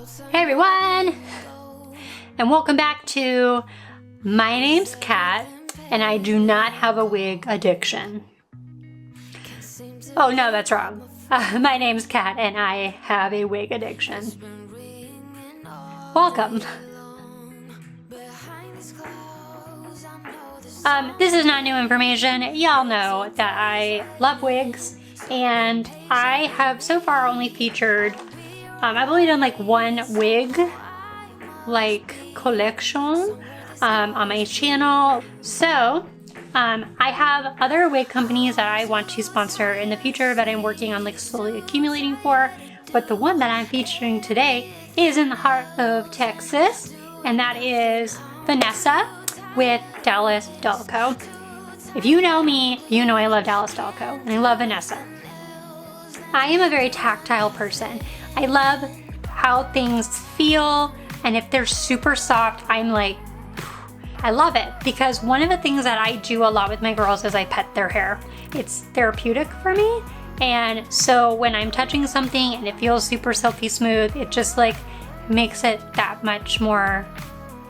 Hey everyone, and welcome back to My Name's Kat, and I do not have a wig addiction. Oh no, that's wrong. My name's Kat, and I have a wig addiction. Welcome. This is not new information. Y'all know that I love wigs, and I have so far only featured I've only done like one wig collection on my channel. So I have other wig companies that I want to sponsor in the future that I'm working on slowly accumulating for. But the one that I'm featuring today is in the heart of Texas, and that is Vanessa with Dallas Doll Co. If you know me, you know I love Dallas Doll Co. and I love Vanessa. I am a very tactile person. I love how things feel, and if they're super soft, I'm like, I love it. Because one of the things that I do a lot with my girls is I pet their hair. It's therapeutic for me, and so when I'm touching something and it feels super silky smooth, it just makes it that much more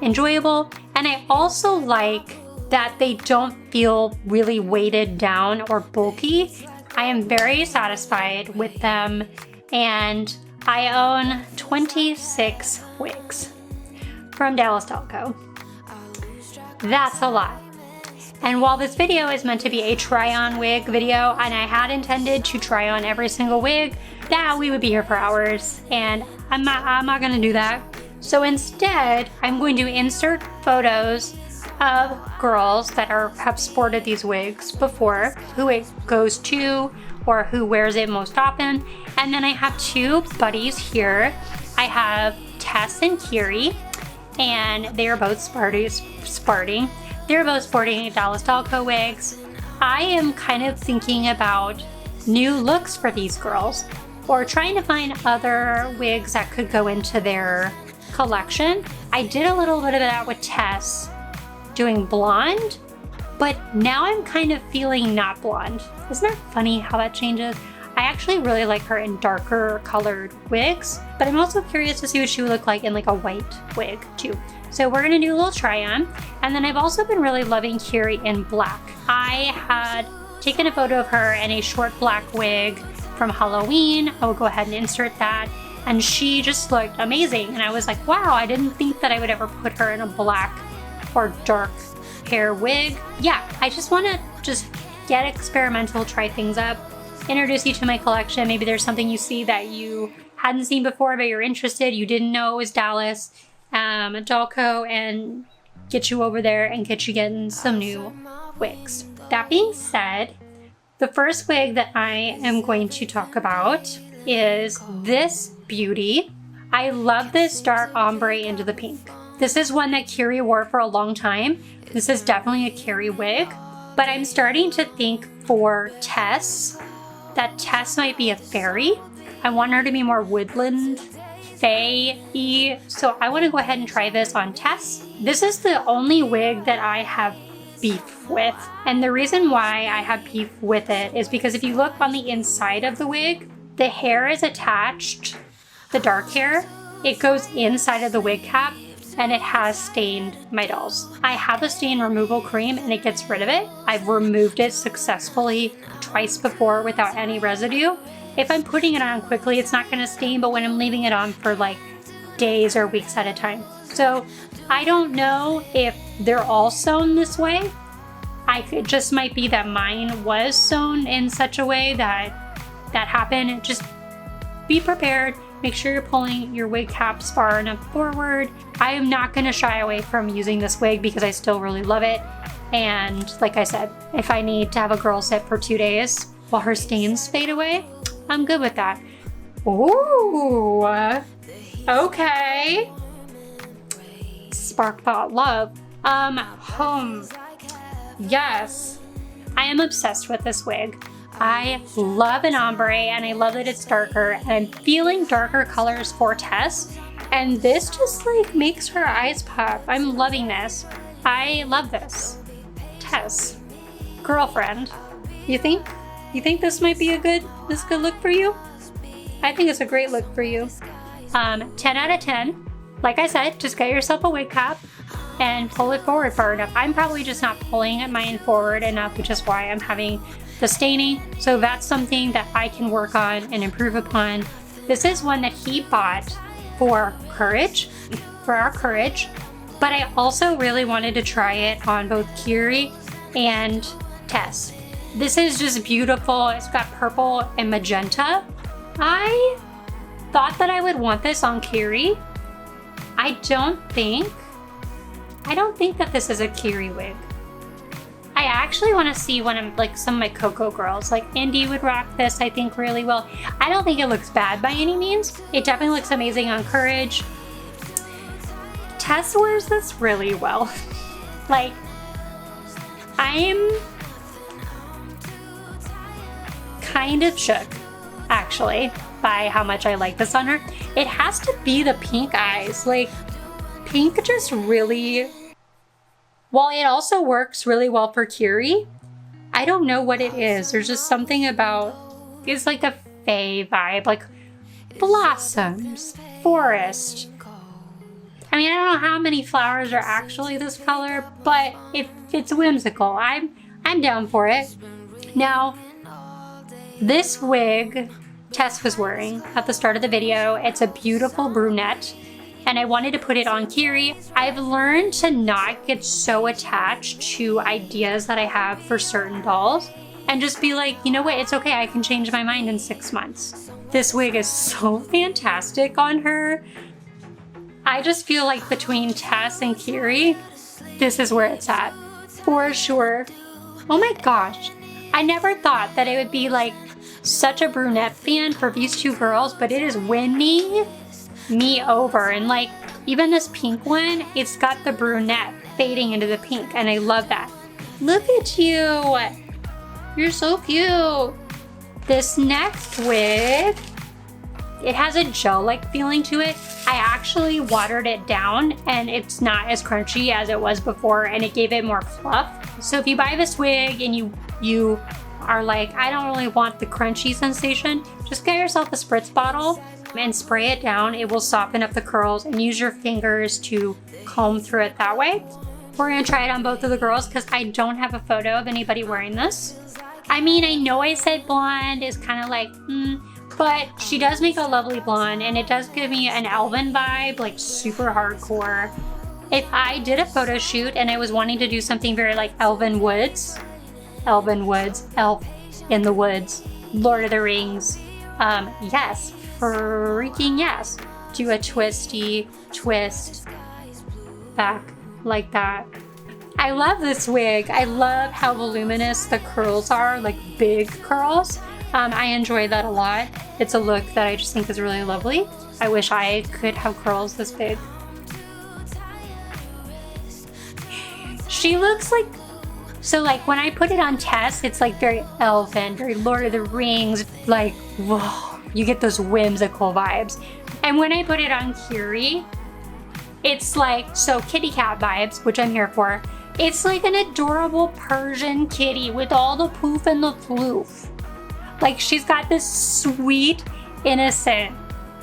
enjoyable. And I also like that they don't feel really weighted down or bulky. I am very satisfied with them, and I own 26 wigs from Dallas Doll Co. That's a lot. And while this video is meant to be a try-on wig video, and I had intended to try on every single wig, we would be here for hours, and I'm not gonna do that. So instead, I'm going to insert photos of girls that have sported these wigs before, who it goes to, or who wears it most often. And then I have two buddies here. I have Tess and Kiri, and they are both sporting. They're both sporting Dallas Doll Co wigs. I am kind of thinking about new looks for these girls, or trying to find other wigs that could go into their collection. I did a little bit of that with Tess, doing blonde, but now I'm kind of feeling not blonde. Isn't that funny how that changes? I actually really like her in darker colored wigs, but I'm also curious to see what she would look like in a white wig too. So we're gonna do a little try on. And then I've also been really loving Kiri in black. I had taken a photo of her in a short black wig from Halloween. I will go ahead and insert that. And she just looked amazing. And I was like, wow, I didn't think that I would ever put her in a black or dark hair wig. Yeah, I just want to get experimental, try things up, introduce you to my collection. Maybe there's something you see that you hadn't seen before, but you're interested, you didn't know it was Dallas Doll Co, and get you over there and get you getting some new wigs. That being said, the first wig that I am going to talk about is this beauty. I love this dark ombre into the pink. This is one that Kiri wore for a long time. This is definitely a Kiri wig, but I'm starting to think for Tess, that Tess might be a fairy. I want her to be more woodland, fae-y, so I want to go ahead and try this on Tess. This is the only wig that I have beef with, and the reason why I have beef with it is because if you look on the inside of the wig, the hair is attached, the dark hair, it goes inside of the wig cap, and it has stained my dolls. I have a stain removal cream and it gets rid of it. I've removed it successfully twice before without any residue. If I'm putting it on quickly, it's not gonna stain, but when I'm leaving it on for days or weeks at a time. So I don't know if they're all sewn this way. It just might be that mine was sewn in such a way that happened. Just be prepared. Make sure you're pulling your wig caps far enough forward. I am not gonna shy away from using this wig because I still really love it. And like I said, if I need to have a girl sit for 2 days while her stains fade away, I'm good with that. Ooh, okay. Spark Thought Love. Yes, I am obsessed with this wig. I love an ombre, and I love that it's darker, and I'm feeling darker colors for Tess, and this just makes her eyes pop. I'm loving this. I love this. Tess, girlfriend, you think this might be a good look for you? I think it's a great look for you. 10 out of 10. Like I said, just get yourself a wig cap and pull it forward far enough. I'm probably just not pulling mine forward enough, which is why I'm having the staining. So that's something that I can work on and improve upon. This is one that he bought for Courage, for our Courage. But I also really wanted to try it on both Kiri and Tess. This is just beautiful. It's got purple and magenta. I thought that I would want this on Kiri. I don't think that this is a Kiri wig. I actually want to see one of like some of my Coco girls. Like Indy would rock this, I think, really well. I don't think it looks bad by any means. It definitely looks amazing on Courage. Tess wears this really well. Like, I'm kind of shook, actually, by how much I like this on her. It has to be the pink eyes. Like, pink just really... While it also works really well for Kiri, I don't know what it is. There's just something about... It's like a fae vibe, like blossoms, forest. I mean, I don't know how many flowers are actually this color, but if it's whimsical, I'm down for it. Now, this wig Tess was wearing at the start of the video, it's a beautiful brunette, and I wanted to put it on Kiri. I've learned to not get so attached to ideas that I have for certain dolls and just be like, you know what, it's okay, I can change my mind in 6 months. This wig is so fantastic on her. I just feel like between Tess and Kiri, this is where it's at, for sure. Oh my gosh, I never thought that it would be like such a brunette fan for these two girls, but it is winning me over. And like, even this pink one, it's got the brunette fading into the pink, and I love that. Look at you, you're so cute. This next wig, it has a gel-like feeling to it. I actually watered it down and it's not as crunchy as it was before, and it gave it more fluff. So if you buy this wig and you are like, I don't really want the crunchy sensation, just get yourself a spritz bottle and spray it down. It will soften up the curls, and use your fingers to comb through it that way. We're gonna try it on both of the girls because I don't have a photo of anybody wearing this. I mean, I know I said blonde is kind of like, but she does make a lovely blonde, and it does give me an Elven vibe, like super hardcore. If I did a photo shoot and I was wanting to do something very like Elf in the Woods, Elf in the Woods, Lord of the Rings, yes, freaking yes. Do a twisty twist back like that. I love this wig. I love how voluminous the curls are, like big curls. I enjoy that a lot. It's a look that I just think is really lovely. I wish I could have curls this big. She looks like, so like when I put it on Tess, it's like very elven, very Lord of the Rings, like, whoa, you get those whimsical vibes. And when I put it on Kiri, it's like, so kitty cat vibes, which I'm here for. It's like an adorable Persian kitty with all the poof and the floof. Like, she's got this sweet, innocent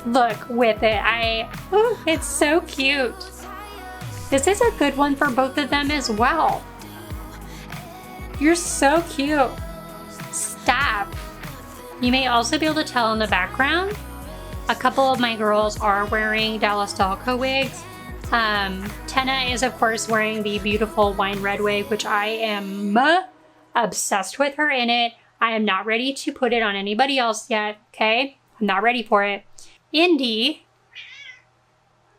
look with it. It's so cute. This is a good one for both of them as well. You're so cute. Stop. You may also be able to tell in the background, a couple of my girls are wearing Dallas Dalco wigs. Tenna is, of course, wearing the beautiful wine red wig, which I am obsessed with her in it. I am not ready to put it on anybody else yet, okay? I'm not ready for it. Indy,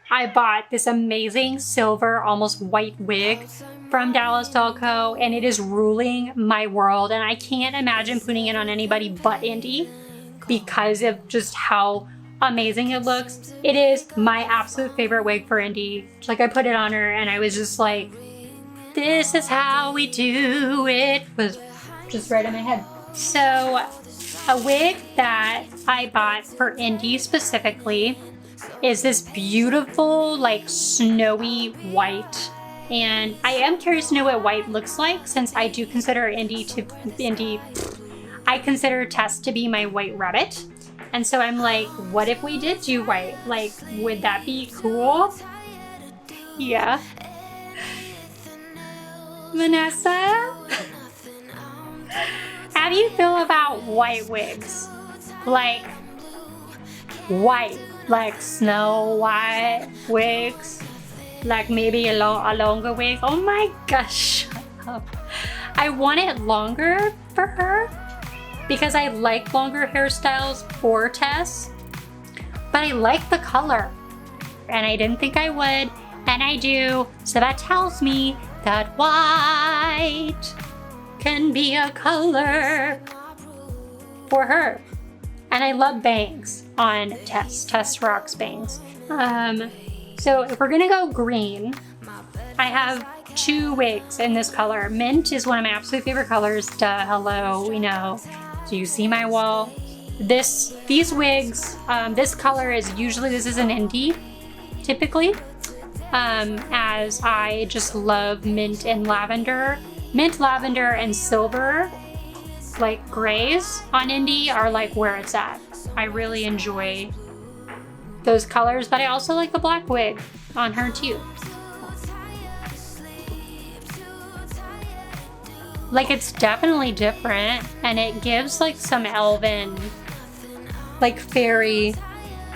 I bought this amazing silver, almost white wig from Dallas Dalco, and it is ruling my world, and I can't imagine putting it on anybody but Indy because of just how amazing it looks. It is my absolute favorite wig for Indy. Like, I put it on her and I was just like, this is how we do it. Was just right in my head. So a wig that I bought for Indy specifically is this beautiful, like, snowy white. And I am curious to know what white looks like, since I do consider I consider Tess to be my white rabbit. And so I'm like, what if we did do white? Like, would that be cool? Yeah. Vanessa? How do you feel about white wigs? Like, white, like Snow White wigs? Like maybe a longer wig? Oh my gosh, shut up. I want it longer for her because I like longer hairstyles for Tess, but I like the color and I didn't think I would, and I do, so that tells me that white can be a color for her. And I love bangs on Tess. Tess rocks bangs. So if we're gonna go green, I have 2 wigs in this color. Mint is one of my absolute favorite colors. Duh, hello, we know. Do you see my wall? These wigs, this color is usually, this is an indie, typically. As I just love mint and lavender. Mint, lavender, and silver, like grays on indie, are like where it's at. I really enjoy those colors, but I also like the black wig on her too. Like, it's definitely different, and it gives like some elven, like fairy,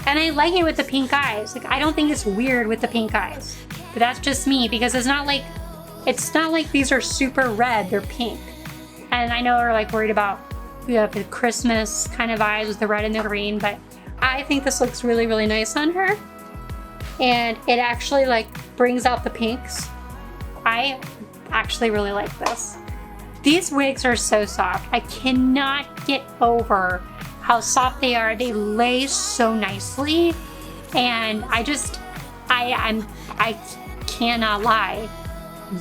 and I like it with the pink eyes. Like, I don't think it's weird with the pink eyes, but that's just me, because it's not like these are super red, they're pink. And I know we're like worried about the Christmas kind of eyes with the red and the green, but I think this looks really, really nice on her. And it actually like brings out the pinks. I actually really like this. These wigs are so soft. I cannot get over how soft they are. They lay so nicely. And I cannot lie,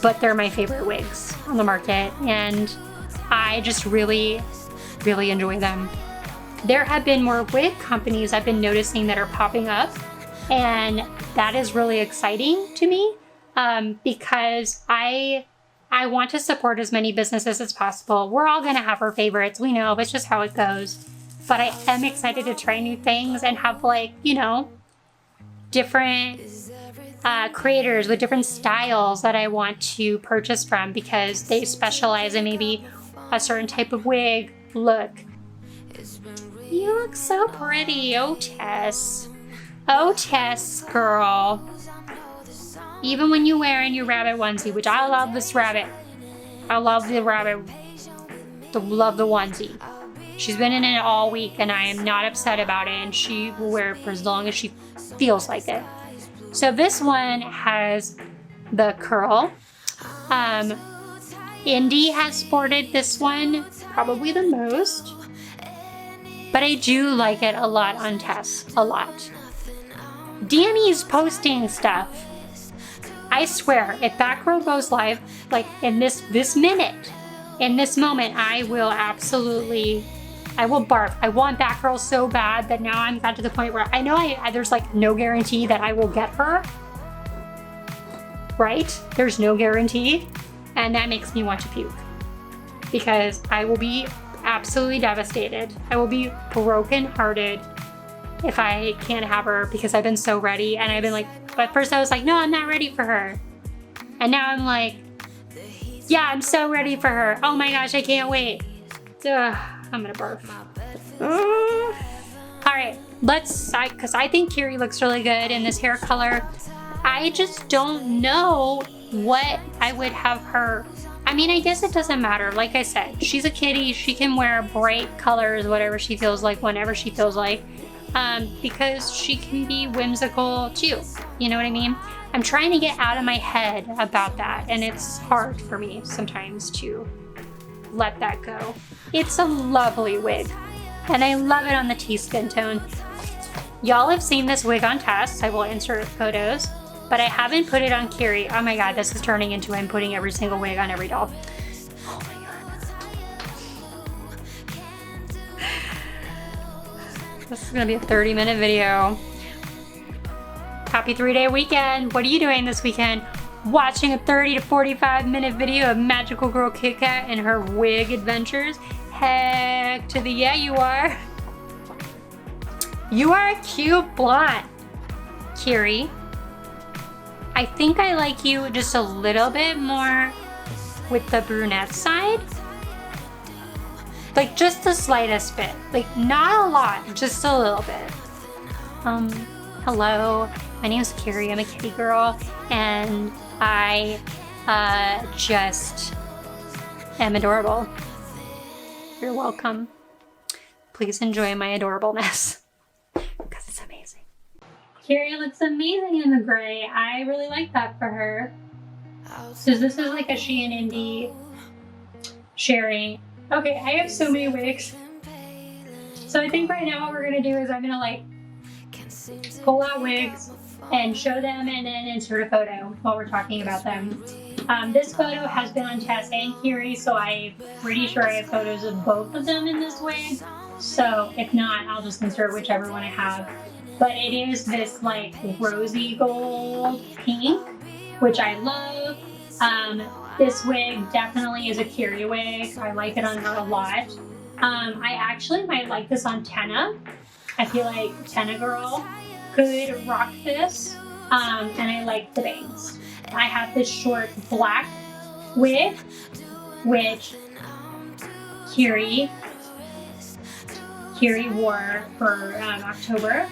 but they're my favorite wigs on the market. And I just really, really enjoy them. There have been more wig companies I've been noticing that are popping up, and that is really exciting to me, because I want to support as many businesses as possible. We're all gonna have our favorites, we know, it's just how it goes. But I am excited to try new things and have, like, you know, different creators with different styles that I want to purchase from, because they specialize in maybe a certain type of wig look. You look so pretty. Oh, Tess. Oh, Tess, girl. Even when you're wearing your rabbit onesie, which I love this rabbit. I love the rabbit. Love the onesie. She's been in it all week, and I am not upset about it, and she will wear it for as long as she feels like it. So this one has the curl. Indy has sported this one probably the most, but I do like it a lot on Tess, a lot. Danny's posting stuff. I swear, if that girl goes live, like in this minute, in this moment, I will barf. I want that girl so bad that now I'm got to the point where I know there's like no guarantee that I will get her. Right? There's no guarantee. And that makes me want to puke. Because I will be absolutely devastated. I will be brokenhearted if I can't have her, because I've been so ready, and I've been like, at first I was like, no, I'm not ready for her. And now I'm like, yeah, I'm so ready for her. Oh my gosh, I can't wait. Ugh, I'm gonna barf. All right, because I think Kiri looks really good in this hair color. I just don't know what I would have her. I mean, I guess it doesn't matter. Like I said, she's a kitty. She can wear bright colors, whatever she feels like, whenever she feels like, because she can be whimsical too. You know what I mean? I'm trying to get out of my head about that, and it's hard for me sometimes to let that go. It's a lovely wig, and I love it on the tea skin tone. Y'all have seen this wig on Tess. I will insert photos, but I haven't put it on Kiri. Oh my God, this is turning into I'm putting every single wig on every doll. Oh my God. This is gonna be a 30-minute video. Happy 3-day weekend. What are you doing this weekend? Watching a 30 to 45-minute video of Magical Girl Kit Kat and her wig adventures? Heck to the yeah, you are. You are a cute blonde, Kiri. I think I like you just a little bit more with the brunette side. Like just the slightest bit. Like not a lot, just a little bit. Hello, my name is Kiri. I'm a kitty girl and I just am adorable. You're welcome. Please enjoy my adorableness because it's amazing. Kiri looks amazing in the gray. I really like that for her. So this is like a she and Indy sharing. Okay, I have so many wigs. So I think right now what we're gonna do is I'm gonna like pull out wigs and show them and then insert a photo while we're talking about them. This photo has been on Tess and Kiri, so I'm pretty sure I have photos of both of them in this wig. So if not, I'll just insert whichever one I have. But it is this like rosy gold pink, which I love. This wig definitely is a Kiri wig. I like it on her a lot. I actually might like this on Tenna. I feel like Tenna girl could rock this. And I like the bangs. I have this short black wig, which Kiri wore for October.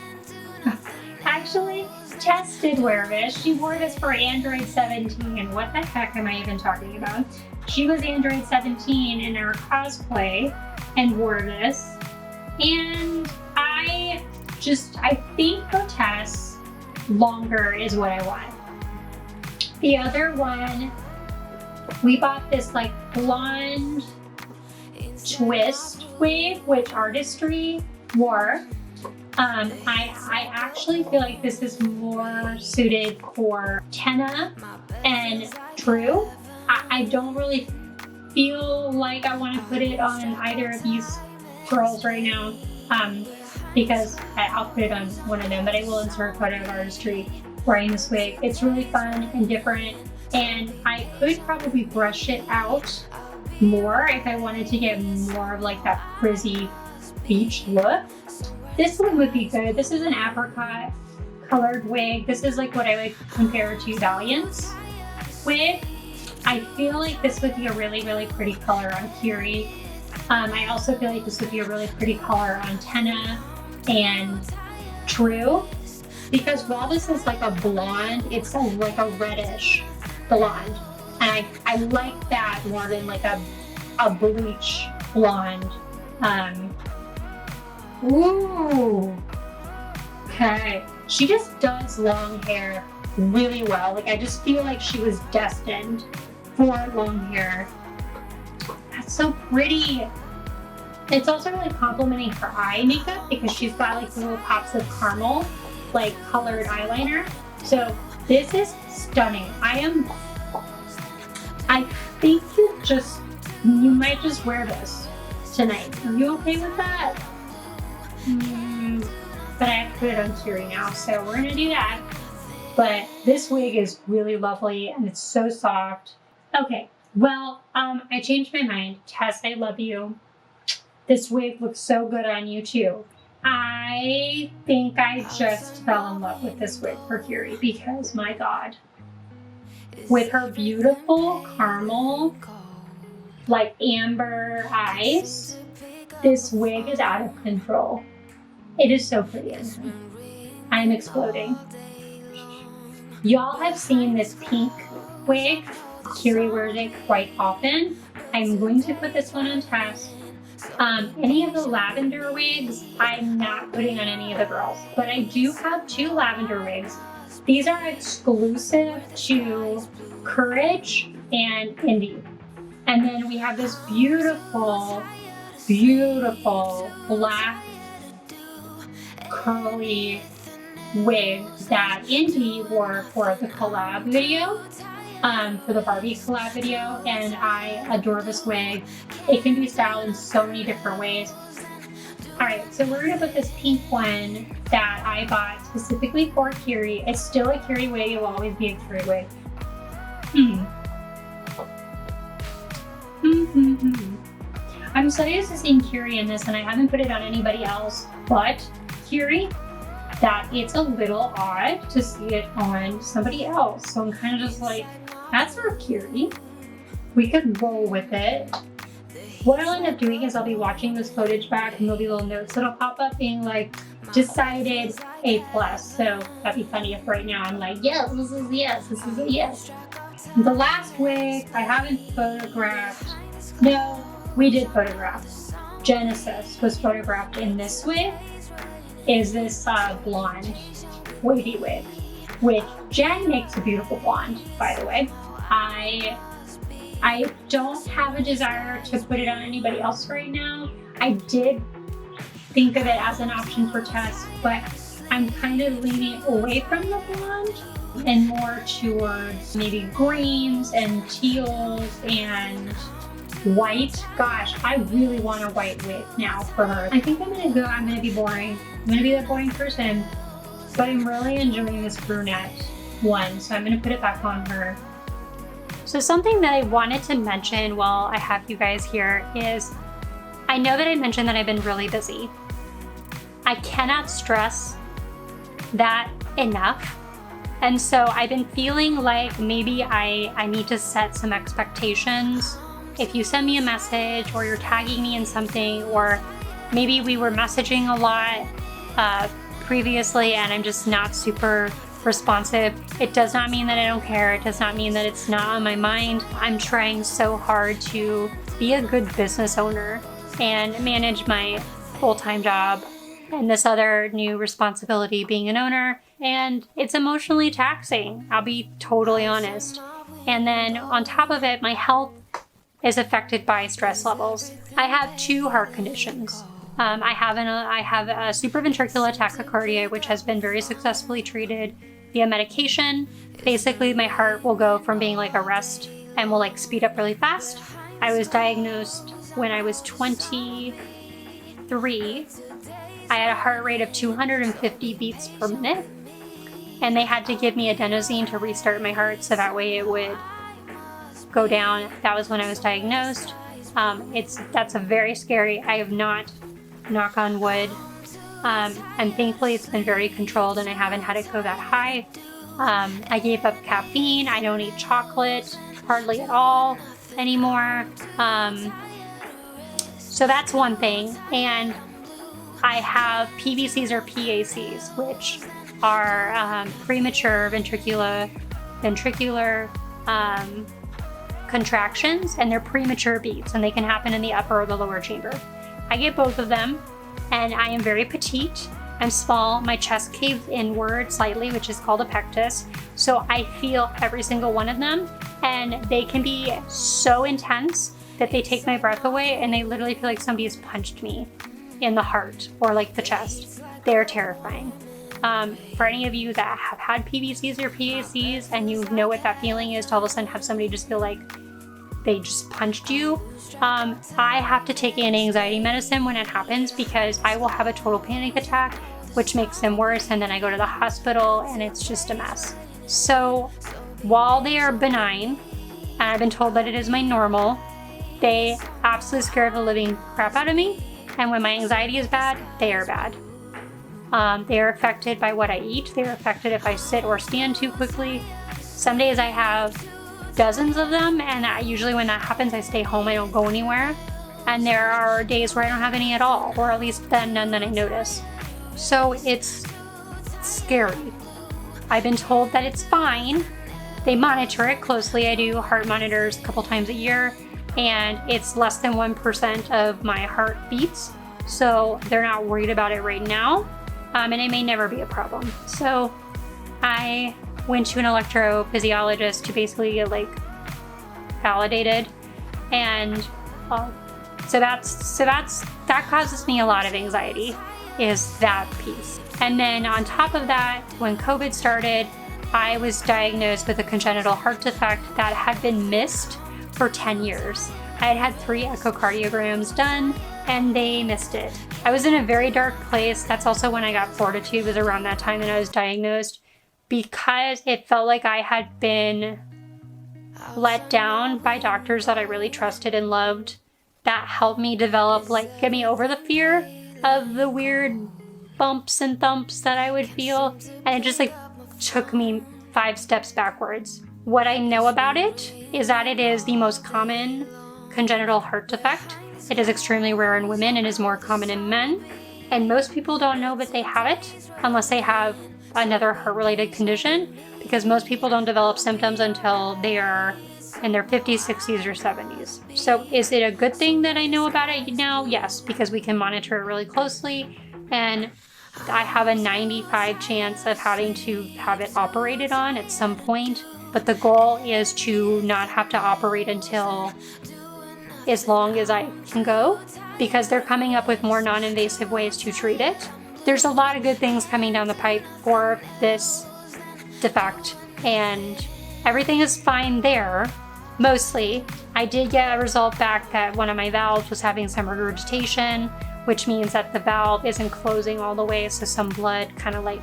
Actually, Tess did wear this. She wore this for Android 17. What the heck am I even talking about? She was Android 17 in our cosplay and wore this. And I think for Tess, longer is what I want. The other one, we bought this like blonde twist wig, which Artistry wore. I actually feel like this is more suited for Tenna and True. I don't really feel like I want to put it on either of these girls right now, because I'll put it on one of them, but I will insert a photo of Artistry wearing this wig. It's really fun and different, and I could probably brush it out more if I wanted to get more of like that frizzy beach look. This one would be good. This is an apricot colored wig. This is like what I would compare to Valiant's wig. I feel like this would be a really, really pretty color on Kiri. I also feel like this would be a really pretty color on Tenna and True. Because while this is like a blonde, it's like a reddish blonde. And I like that more than like a bleach blonde. Ooh. Okay. She just does long hair really well. Like I just feel like she was destined for long hair. That's so pretty. It's also really complimenting her eye makeup because she's got like little pops of caramel, like colored eyeliner. So this is stunning. I think you might just wear this tonight. Are you okay with that? But I have to put it on Kiri now, so we're gonna do that. But this wig is really lovely and it's so soft. Okay, well, I changed my mind. Tess, I love you. This wig looks so good on you too. I think I just fell in love with this wig for Kiri because my God. With her beautiful caramel, like amber eyes, this wig is out of control. It is so pretty. I'm exploding. Y'all have seen this pink wig. Kiri wears it quite often. I'm going to put this one on Tess. Any of the lavender wigs, I'm not putting on any of the girls, but I do have 2 lavender wigs. These are exclusive to Courage and Indy. And then we have this beautiful, beautiful black curly wig that Indy wore for the collab video, for the Barbie collab video, and I adore this wig. It can be styled in so many different ways. Alright, so we're gonna put this pink one that I bought specifically for Kiri. It's still a Kiri wig, it will always be a Kiri wig. I'm so used to seeing Kiri in this and I haven't put it on anybody else but Curie that it's a little odd to see it on somebody else. So I'm kind of just like, that's our Curie. We could roll with it. What I'll end up doing is I'll be watching this footage back and there'll be little notes that'll pop up being like, decided A+. So that'd be funny if right now I'm like, yes, this is a yes. The last wig I haven't photographed. No, we did photograph. Genesis was photographed in this wig. Is this blonde wavy wig, which Jen makes a beautiful blonde, by the way. I don't have a desire to put it on anybody else right now. I did think of it as an option for Tess, but I'm kind of leaning away from the blonde and more towards maybe greens and teals and white. Gosh, I really want a white wig now for her. I think I'm gonna be boring. I'm gonna be that boring person, but I'm really enjoying this brunette one, so I'm gonna put it back on her. So something that I wanted to mention while I have you guys here is, I know that I mentioned that I've been really busy. I cannot stress that enough. And so I've been feeling like maybe I need to set some expectations. If you send me a message or you're tagging me in something, or maybe we were messaging a lot previously and I'm just not super responsive, it does not mean that I don't care. It does not mean that it's not on my mind. I'm trying so hard to be a good business owner and manage my full-time job and this other new responsibility, being an owner, and it's emotionally taxing, I'll be totally honest. And then on top of it, my health is affected by stress levels. I have 2 heart conditions. I have a supraventricular tachycardia, which has been very successfully treated via medication. Basically, my heart will go from being like a rest and will like speed up really fast. I was diagnosed when I was 23. I had a heart rate of 250 beats per minute, and they had to give me adenosine to restart my heart so that way it would go down. That was when I was diagnosed. That's a very scary. I have not, knock on wood, and thankfully it's been very controlled and I haven't had it go that high. I gave up caffeine. I don't eat chocolate hardly at all anymore. So that's one thing. And I have PVCs or PACs, which are premature ventricular contractions, and they're premature beats, and they can happen in the upper or the lower chamber. I get both of them, and I am very petite. I'm small. My chest caves inward slightly, which is called a pectus. So I feel every single one of them, and they can be so intense that they take my breath away, and they literally feel like somebody has punched me in the heart or like the chest. They're terrifying. For any of you that have had PVCs or PACs and you know what that feeling is to all of a sudden have somebody just feel like they just punched you, I have to take an anxiety medicine when it happens because I will have a total panic attack, which makes them worse, and then I go to the hospital and it's just a mess. So while they are benign, and I've been told that it is my normal, they absolutely scare the living crap out of me. And when my anxiety is bad, they are bad. They are affected by what I eat. They are affected if I sit or stand too quickly. Some days I have dozens of them, and usually when that happens, I stay home. I don't go anywhere. And there are days where I don't have any at all, or at least then none that I notice. So it's scary. I've been told that it's fine. They monitor it closely. I do heart monitors a couple times a year, and it's less than 1% of my heart beats. So they're not worried about it right now. And it may never be a problem. So I went to an electrophysiologist to basically get like validated. And so that causes me a lot of anxiety, is that piece. And then on top of that, when COVID started, I was diagnosed with a congenital heart defect that had been missed for 10 years. I had had 3 echocardiograms done and they missed it. I was in a very dark place. That's also when I got Fortitude, was around that time that I was diagnosed, because it felt like I had been let down by doctors that I really trusted and loved, that helped me develop, like, get me over the fear of the weird bumps and thumps that I would feel, and it just like took me 5 steps backwards. What I know about it is that it is the most common congenital heart defect. It is extremely rare in women and is more common in men. And most people don't know that they have it unless they have another heart-related condition, because most people don't develop symptoms until they are in their 50s, 60s, or 70s. So is it a good thing that I know about it now? Yes, because we can monitor it really closely, and I have a 95 chance of having to have it operated on at some point. But the goal is to not have to operate until as long as I can go, because they're coming up with more non-invasive ways to treat it. There's a lot of good things coming down the pipe for this defect, and everything is fine there, mostly. I did get a result back that one of my valves was having some regurgitation, which means that the valve isn't closing all the way, so some blood kind of like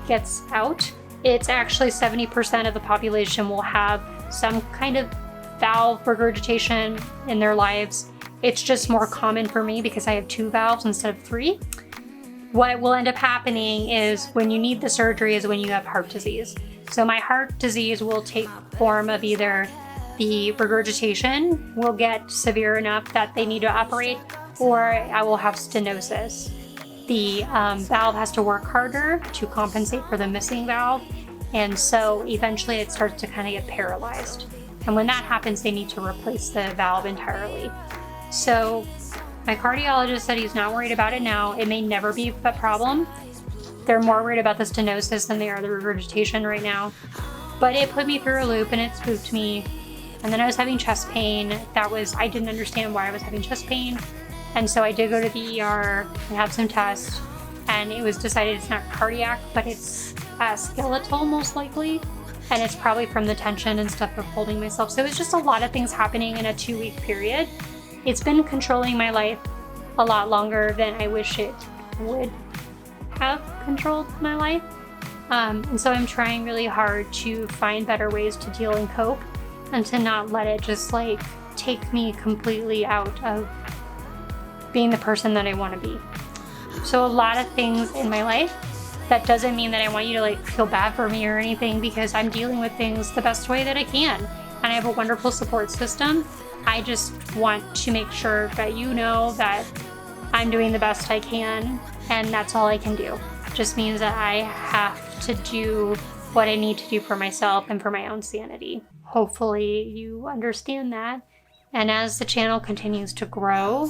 gets out. It's actually 70% of the population will have some kind of valve regurgitation in their lives. It's just more common for me because I have 2 valves instead of 3. What will end up happening is when you need the surgery is when you have heart disease. So my heart disease will take form of either the regurgitation will get severe enough that they need to operate, or I will have stenosis. The valve has to work harder to compensate for the missing valve, and so eventually it starts to kind of get paralyzed. And when that happens, they need to replace the valve entirely. So my cardiologist said he's not worried about it now. It may never be a problem. They're more worried about the stenosis than they are the regurgitation right now. But it put me through a loop and it spooked me. And then I was having chest pain. I didn't understand why I was having chest pain. And so I did go to the ER and have some tests, and it was decided it's not cardiac, but it's skeletal most likely. And it's probably from the tension and stuff of holding myself. So it was just a lot of things happening in a 2-week period. It's been controlling my life a lot longer than I wish it would have controlled my life. And so I'm trying really hard to find better ways to deal and cope, and to not let it just like take me completely out of being the person that I want to be. So a lot of things in my life. That doesn't mean that I want you to like feel bad for me or anything, because I'm dealing with things the best way that I can. And I have a wonderful support system. I just want to make sure that you know that I'm doing the best I can, and that's all I can do. It just means that I have to do what I need to do for myself and for my own sanity. Hopefully you understand that. And as the channel continues to grow,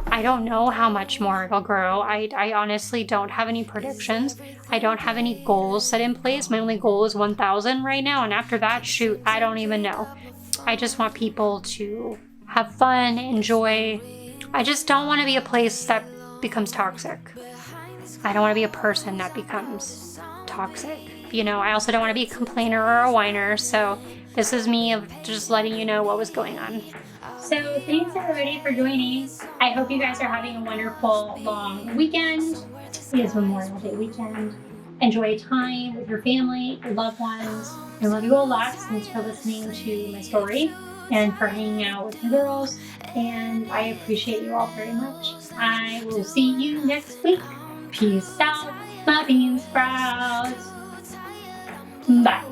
I don't know how much more it'll grow. I honestly don't have any predictions. I don't have any goals set in place. My only goal is 1,000 right now, and after that, shoot, I don't even know. I just want people to have fun, enjoy. I just don't want to be a place that becomes toxic. I don't want to be a person that becomes toxic. You know, I also don't want to be a complainer or a whiner, so this is me of just letting you know what was going on. So thanks everybody for joining. I hope you guys are having a wonderful long weekend. It is Memorial Day weekend. Enjoy time with your family, your loved ones. I love you a lot. Thanks for listening to my story and for hanging out with the girls. And I appreciate you all very much. I will see you next week. Peace out, my bean sprouts. Bye.